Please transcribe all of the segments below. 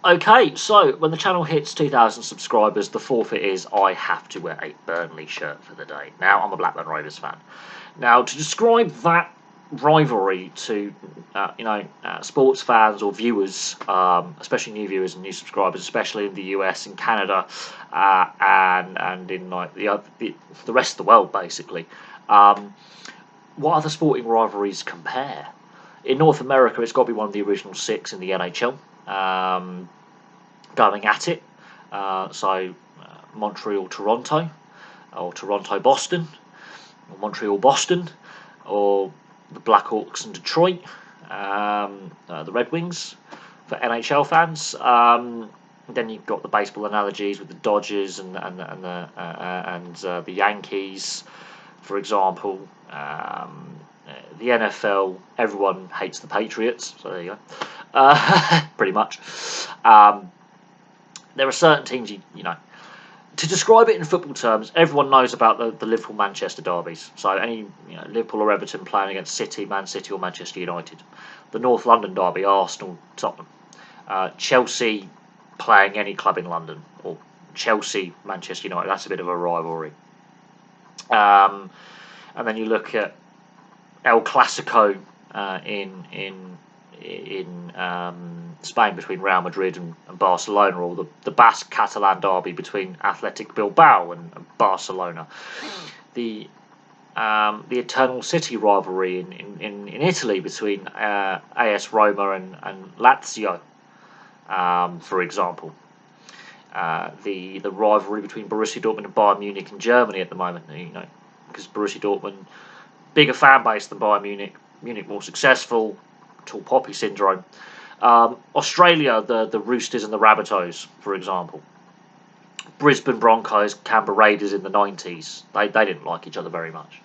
Okay, so when the channel hits 2,000 subscribers, the forfeit is I have to wear a Burnley shirt for the day. Now, I'm a Blackburn Rovers fan. Now, to describe that rivalry to, sports fans or viewers, especially new viewers and new subscribers, especially in the US and Canada, and in like the rest of the world, basically. What other sporting rivalries compare? In North America, it's got to be one of the original six in the NHL. Going at it. Montreal-Toronto, or Toronto-Boston, or Montreal-Boston, or the Blackhawks and Detroit, the Red Wings for NHL fans. Then you've got the baseball analogies with the Dodgers and the Yankees, for example. The NFL, everyone hates the Patriots, so there you go. Pretty much. There are certain teams, to describe it in football terms, everyone knows about the Liverpool-Manchester derbies. So any Liverpool or Everton playing against City, Man City or Manchester United. The North London derby, Arsenal, Tottenham. Chelsea playing any club in London, or Chelsea, Manchester United. That's a bit of a rivalry. And then you look at El Clasico in Spain between Real Madrid and Barcelona, or the Basque Catalan derby between Athletic Bilbao and Barcelona. The Eternal City rivalry in Italy between AS Roma and Lazio, for example. The rivalry between Borussia Dortmund and Bayern Munich in Germany at the moment, because Borussia Dortmund, bigger fan base than Bayern Munich, Munich more successful, tall poppy syndrome. Australia, the Roosters and the Rabbitohs, for example. Brisbane Broncos, Canberra Raiders in the 90s. They didn't like each other very much.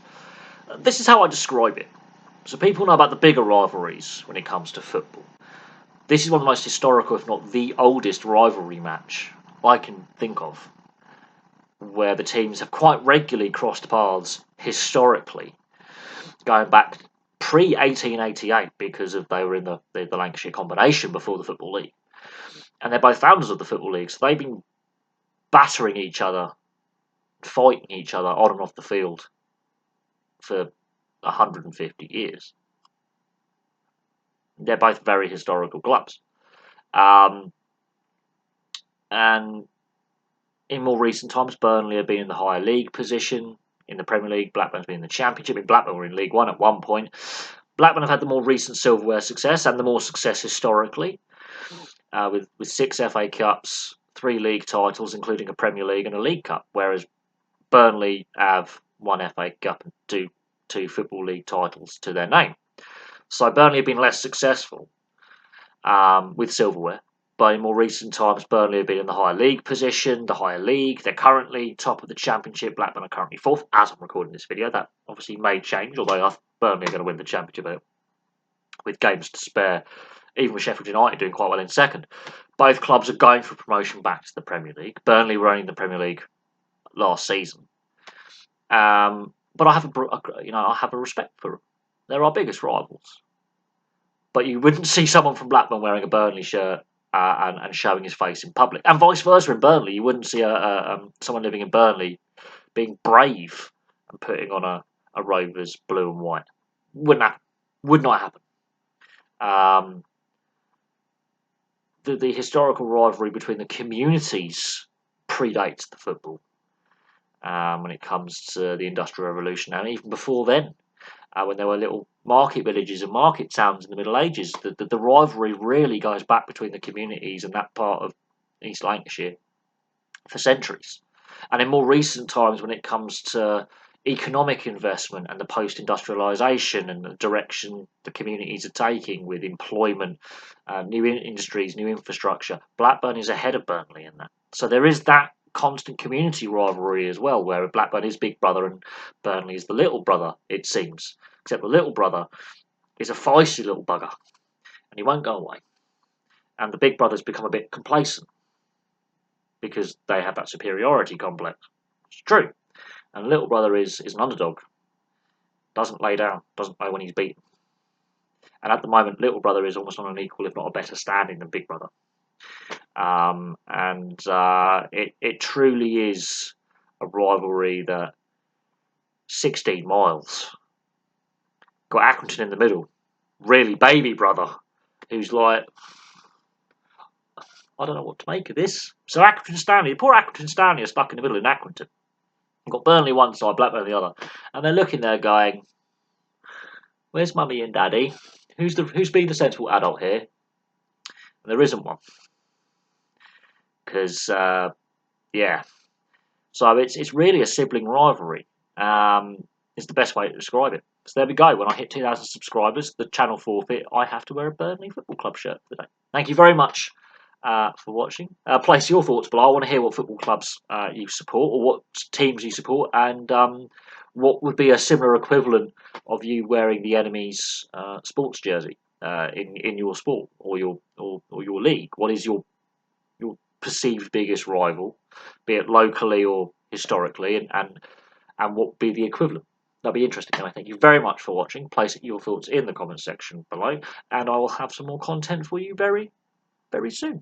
This is how I describe it. So people know about the bigger rivalries when it comes to football. This is one of the most historical, if not the oldest, rivalry match I can think of, where the teams have quite regularly crossed paths historically, going back pre-1888, because they were in the Lancashire Combination before the Football League. And they're both founders of the Football League, so they've been battering each other, fighting each other on and off the field for 150 years. They're both very historical clubs. And in more recent times, Burnley have been in the higher league position in the Premier League. Blackburn's been in the Championship. Blackburn were in League One at one point. Blackburn have had the more recent silverware success and the more success historically, with 6 FA Cups, 3 league titles, including a Premier League and a League Cup, whereas Burnley have 1 FA Cup and two Football League titles to their name. So Burnley have been less successful with silverware. But in more recent times, Burnley have been in the higher league position, the higher league. They're currently top of the Championship. Blackburn are currently 4th, as I'm recording this video. That obviously may change, although Burnley are going to win the Championship with games to spare, even with Sheffield United doing quite well in 2nd. Both clubs are going for promotion back to the Premier League. Burnley were only in the Premier League last season. But I have a respect for them. They're our biggest rivals. But you wouldn't see someone from Blackburn wearing a Burnley shirt and showing his face in public, and vice versa in Burnley. You wouldn't see someone living in Burnley being brave and putting on a Rovers blue and white. Would not happen. The historical rivalry between the communities predates the football when it comes to the Industrial Revolution, and even before then, when there were little market villages and market towns in the Middle Ages. The rivalry really goes back between the communities and that part of East Lancashire for centuries. And in more recent times, when it comes to economic investment and the post-industrialisation and the direction the communities are taking with employment, new industries, new infrastructure, Blackburn is ahead of Burnley in that. So there is that constant community rivalry as well, where Blackburn is big brother and Burnley is the little brother, it seems. Except the little brother is a feisty little bugger, and he won't go away. And the big brother's become a bit complacent because they have that superiority complex. It's true. And little brother is an underdog. Doesn't lay down, doesn't know when he's beaten. And at the moment, little brother is almost on an equal, if not a better standing than big brother. It truly is a rivalry that 16 miles. Got Accrington in the middle, really baby brother, who's like, I don't know what to make of this. So Accrington Stanley, poor Accrington Stanley are stuck in the middle in Accrington. You've got Burnley one side, Blackburn the other, and they're looking there going, "Where's Mummy and Daddy? Who's being the sensible adult here?" And there isn't one, because yeah. So it's really a sibling rivalry. Is the best way to describe it. So there we go. When I hit 2,000 subscribers, the channel forfeit, I have to wear a Burnley Football Club shirt today. Thank you very much for watching. Place your thoughts below. I want to hear what football clubs you support or what teams you support, and what would be a similar equivalent of you wearing the enemy's sports jersey in your sport or your league. What is your perceived biggest rival, be it locally or historically, and what would be the equivalent? That'd be interesting. And I thank you very much for watching. Place your thoughts in the comment section below, and I will have some more content for you very, very soon.